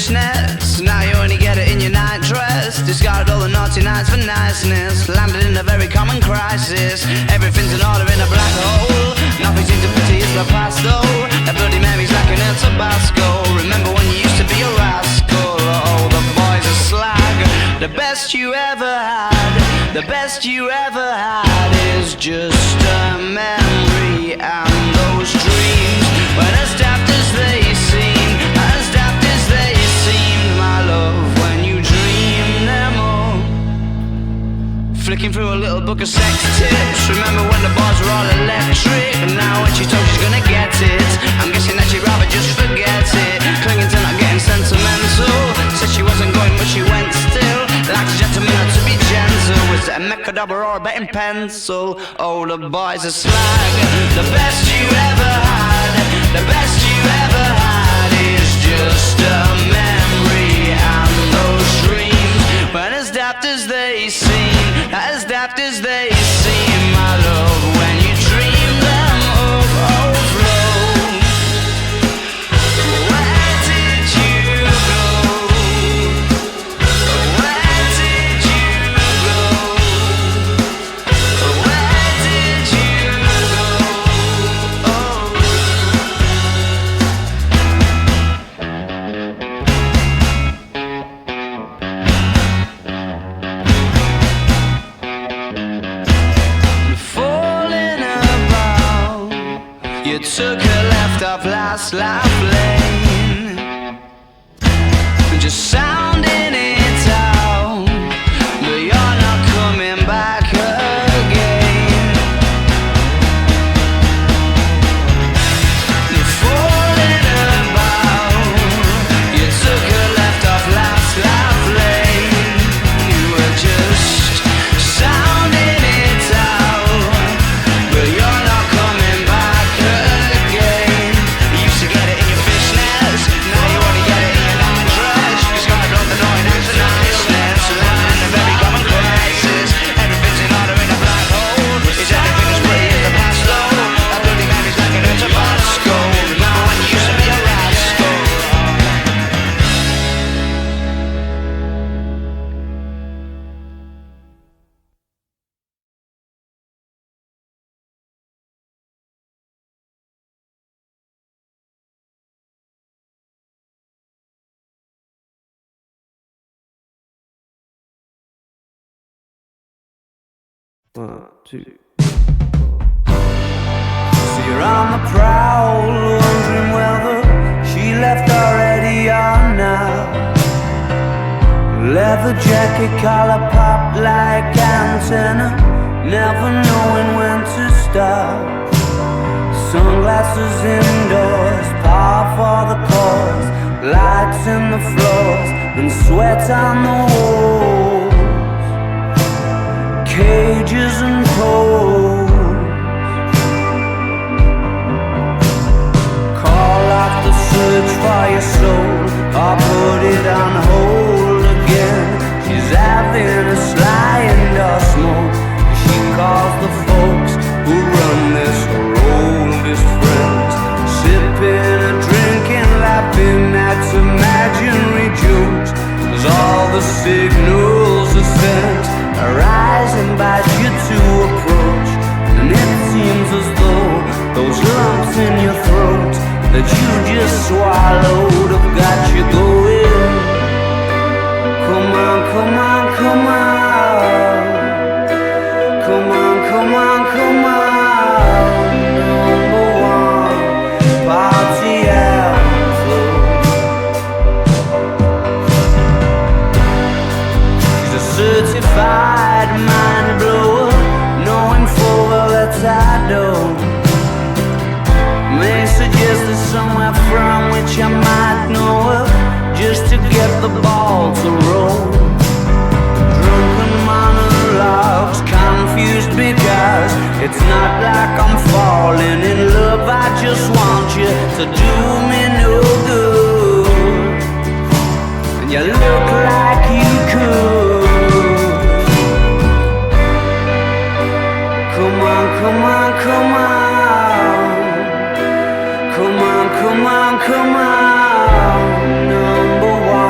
fishnets. Now you only get it in your nightdress. Discarded all the naughty nights for niceness. Landed in a very common crisis. Everything's in order in a black hole. Nothing seems to pity is the past though. That Bloody Mary's like an El Tabasco. Remember when you used to be a rascal? Oh, the boys are slag. The best you ever had, the best you ever had is just a memory. And those dreams, when as daft as they seem, as daft as they seemed, my love, when you dream them all. Flicking through a little book of sex tips. Remember when the bars were all electric? And now when she told she's gonna get it, I'm guessing that she'd rather just forget it. Clinging to not getting sentimental. Said she wasn't going but she went still. Like a gentleman had to be gentle. Was it a mechadabra or a betting pencil? Oh, the boys are slag. The best you ever had, the best you ever had is just a memory. And those dreams, when as daft as they seem, as daft as they seem, my love, when you dream them overflow. Where did you go? Where did you go? Where did you go? Oh. Falling about, you took a left off last life lane, just sounding it out, but you're not coming back again. Falling about, you took a left off last life lane, you were just sounding it out, but you're not coming back again. You used to get it in your fishnets, now you only get it in your nightdress. You started off the annoying and the niceness, landing in a very common crisis. Everything's in order in a black hole. Is everything as pretty as the past though? That Bloody Mary's like an El Tabasco. Remember when you used to be a rascal? One, two. So you're on the prowl, wondering whether she left already or not. Leather jacket, collar pop like antenna, never knowing when to stop. Sunglasses indoors, par for the cause, lights in the floors and sweat on the walls. Cages and poles, call off the search for your soul, or put it on hold again. She's having a sly indoor smoke. She calls the folks who run this, her oldest friends, sipping and drinking, laughing at imaginary jokes. As all the signals are sent, arise, invite you to approach. And it seems as though those lumps in your throat that you just swallowed have got you going. Come on, come on, come on. Come on, come on, come on. Number one, party anthem. She's a certified mind blower, knowing full well that I don't. May suggest there's somewhere from which I might know her, just to get the ball to roll. Drunken monologues, confused because it's not like I'm falling in love. I just want you to do me no good, and you look like you could. Come on, come on, come on. Come on, come on, come on. Number one.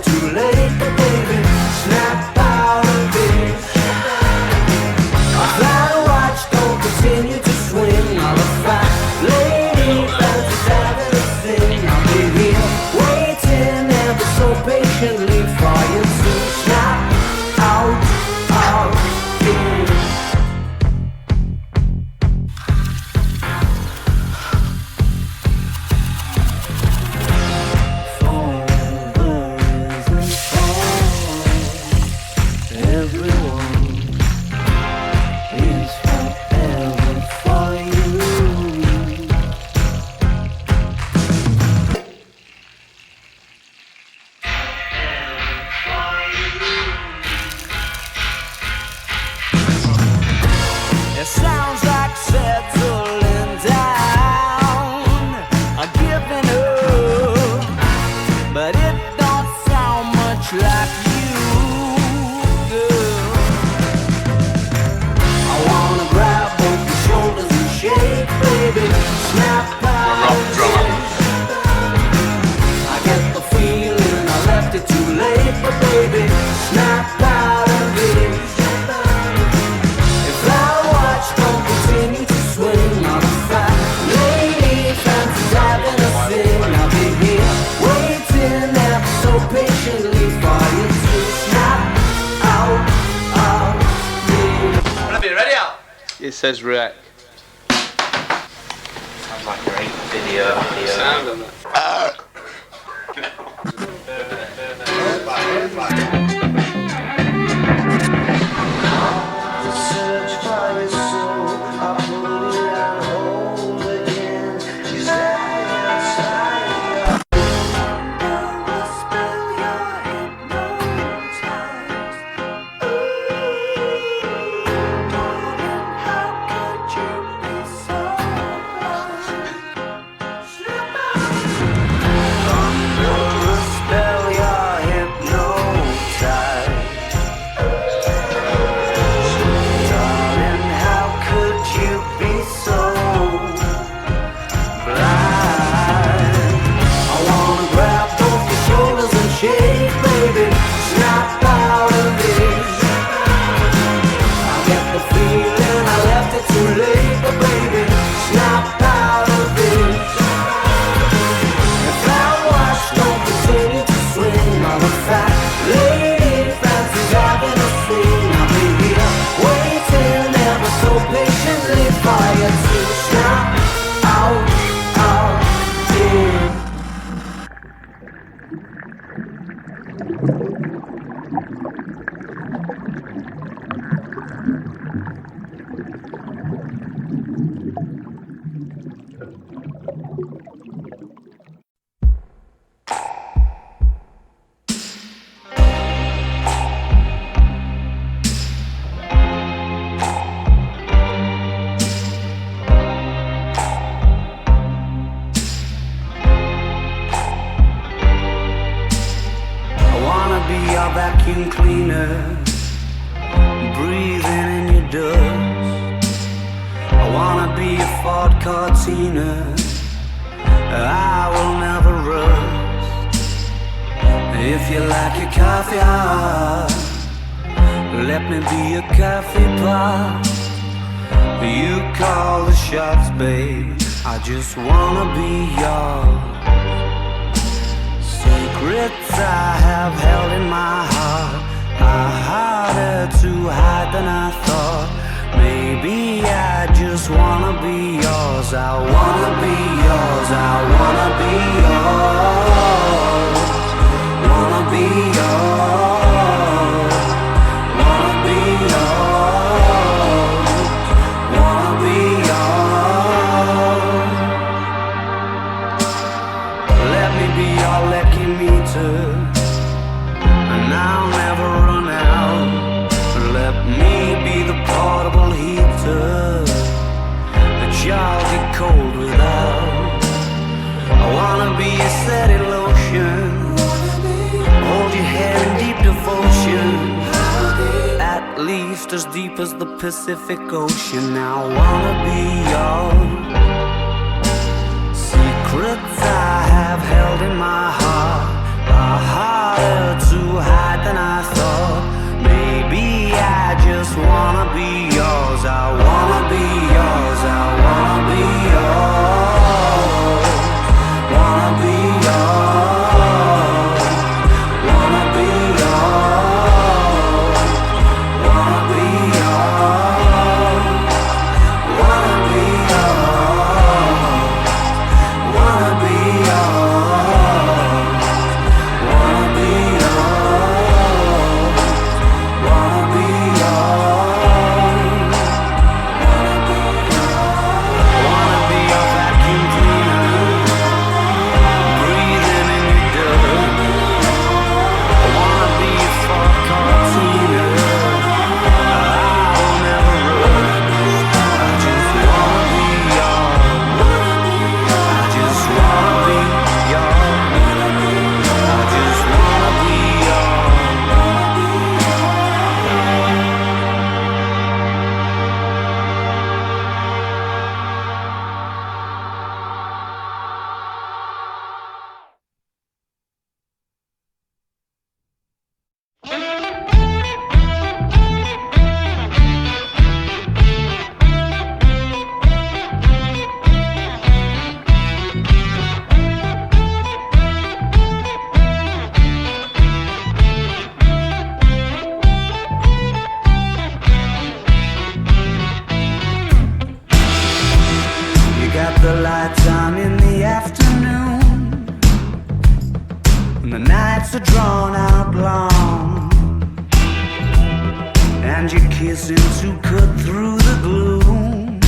too late, but baby, snap out of this. A flat watch don't continue to swing. All the fat lady fancies having a thing. I'll be here waiting ever so patiently for you to snap out of this. It sounds like settling down, giving up, but it don't sound much like you, girl. I wanna grab both your shoulders and shake, baby, snap out of this. I get the feeling I left it too late, but baby, snap out of this. Don't continue to swing on a fat lady fancies having a thing. I'll be here waiting ever so patiently for you to snap out of this. Whenever you're ready, Al. It says wreck. Sounds like a great video. Sound on that. Search for his soul, I put it on hold again. She's outside. Spell your hypnotized. How could you be so under a spell, you're hypnotized. Darling, how could you be so blind? I wanna grab both your shoulders and shake, baby, snap out of this. I get the feeling I left it too late, but baby, snap out of this. If that watch don't continue to swing on a fat lady fancies having a thing, I'll be here waiting ever so patiently for you to snap out of this. I wanna be your vacuum cleaner, breathing in your dust. I wanna be a Ford Cortina, I will never rust. If you like your coffee hot, let me be a coffee pot. You call the shots, babe, I just wanna be yours. Secrets I have held in my heart are harder to hide than I thought. Maybe I just wanna be yours. I wanna be yours. I wanna be yours. Wanna be yours. Wanna be yours. Wanna be yours. Let me be your lucky meter, and I'll never run out. Let me be the portable heater that y'all get cold without. I wanna be a steady lotion, hold your hair in deep devotion, at least as deep as the Pacific Ocean. I wanna be yours. Secrets I have held in my heart are harder kissing to cut through the gloom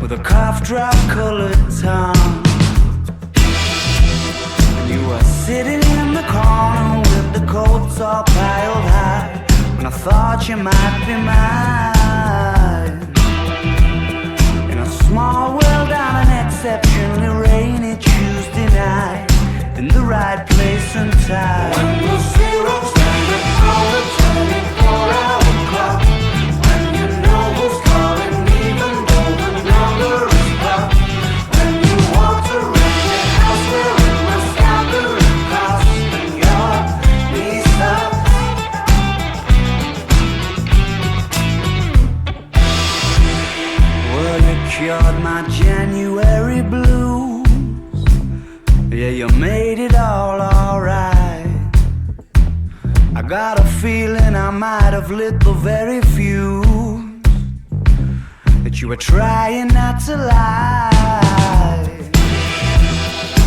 with a cough drop colored tongue. And you were sitting in the corner with the coats all piled high, and I thought you might be mine. In a small world on an exceptionally rainy Tuesday night, in the right place and time. When the zero's standing on the 24-hour clock, when you know who's calling even though the number is blocked, when you walked around your house wearing my scattering cross and your knees up. Well, you cured my January blues. Yeah, you made it all alright. I got a feeling I might have lit the very fuse that you were trying not to lie.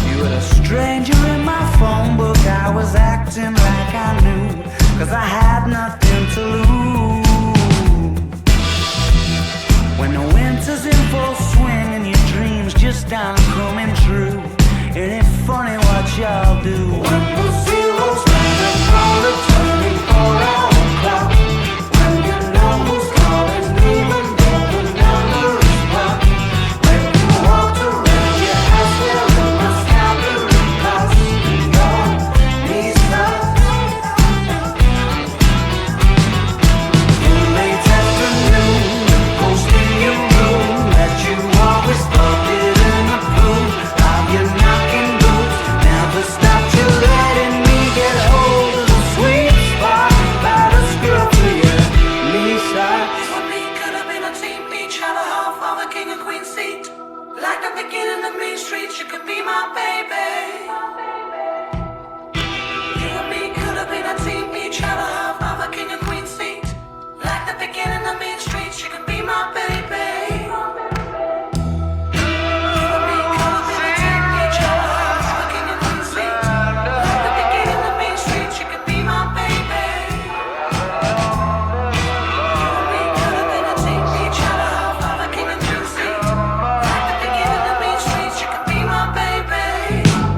You were a stranger in my phone book. I was acting like I knew, 'cause I had nothing to lose. When the winter's in full swing and your dreams just aren't coming true, ain't it funny what y'all do? When the zero's standing on the 24-hour clock, when you know who's calling even though the number is blocked, when you walked around your house wearing my scattering cross and your knees up. In late afternoon, ghost in your room that you always thought it in the blue of your knocking boots never stopped you letting me get hold of the sweet spot by the scruff of your knee socks. You and me could have been a team, each had a half of a king and queen seat. Like the beginning of Main Street, you could be my baby. You and me could have been a team, each had a half of a king and queen seat. Like the beginning of Main Street, you could be my baby. You and me could have been a team, each had a half of a king and queen seat. Like the beginning of Main Street, you could be my baby. You and me could have been a team, each had a half of a king and queen seat. Like the beginning of Main Street, you could be my baby.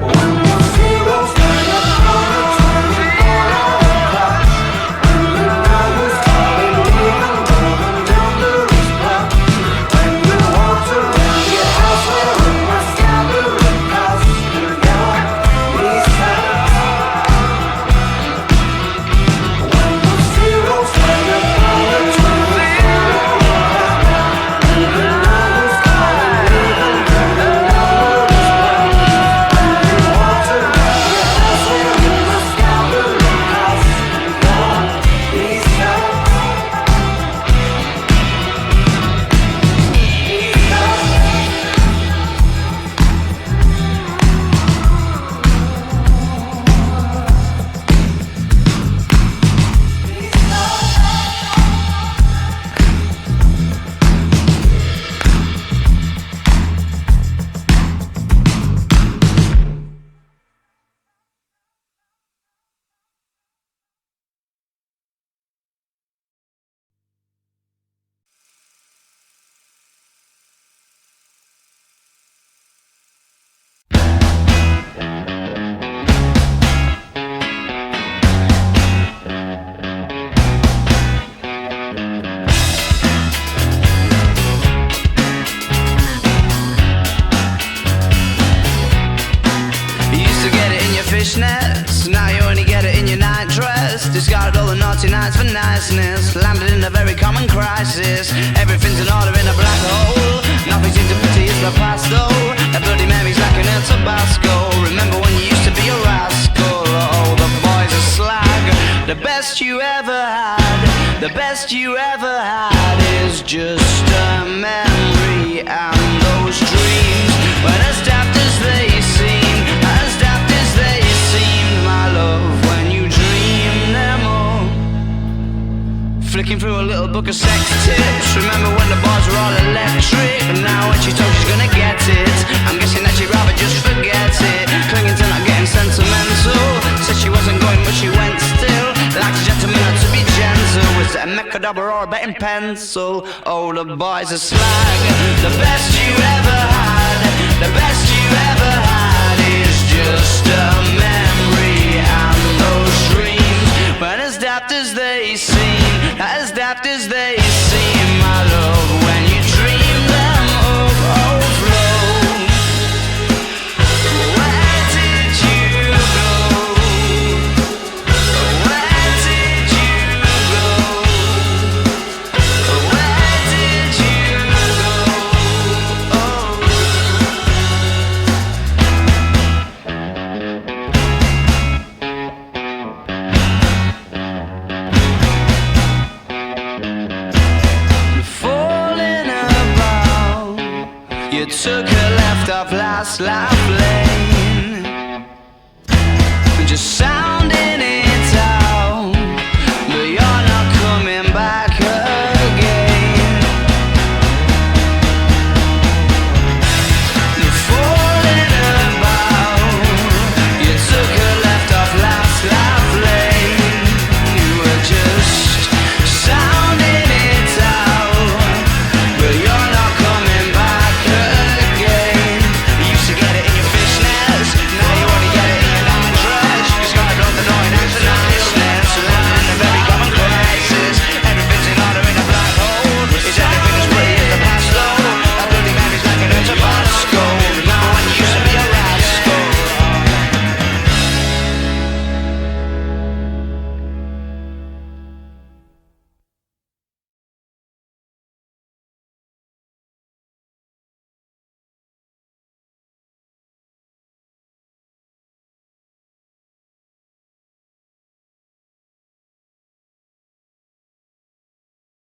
When the zero's standing on the 24-hour clock, when you know who's calling even though the number is blocked, when you walked around your house wearing my scattering cross and your knees socks. When the zero's standing on the 24-hour clock, when you know who's calling even though the number is blocked, when you walked around your house wearing my scattering cross and your knees socks. You used to get it in your fishnets, now you only get it in your night dress. Discarded all the naughty nights for niceness, landed in a very common crisis. Everything's in order in a black hole, nothing seems to pity it's the past though. That bloody memory's like an El Tabasco. Remember when you used to be a rascal? Oh, the boys are slag. The best you ever had, the best you ever had is just a memory. And those dreams, when as daft as they seem, as daft as they seemed, my love, when you dream them up. Flicking through a little book of sex tips. Remember when the bars were all electric? And now when she told she's gonna get it, I'm guessing that she'd rather just forget it. Clinging to not getting sentimental. Said she wasn't going but she went still. Like a gentleman had to be gentle. Was it a Acadabra or a betting pencil. Oh, the boys are slag. The best you ever had, the best you ever had is just a memory and those dreams. But as daft as they seem, as daft as they seem, my love, when you dream them overflow. Where did you go? Where did you go? Where did you go? Oh. Falling about, you took a left off last life lane. Just sound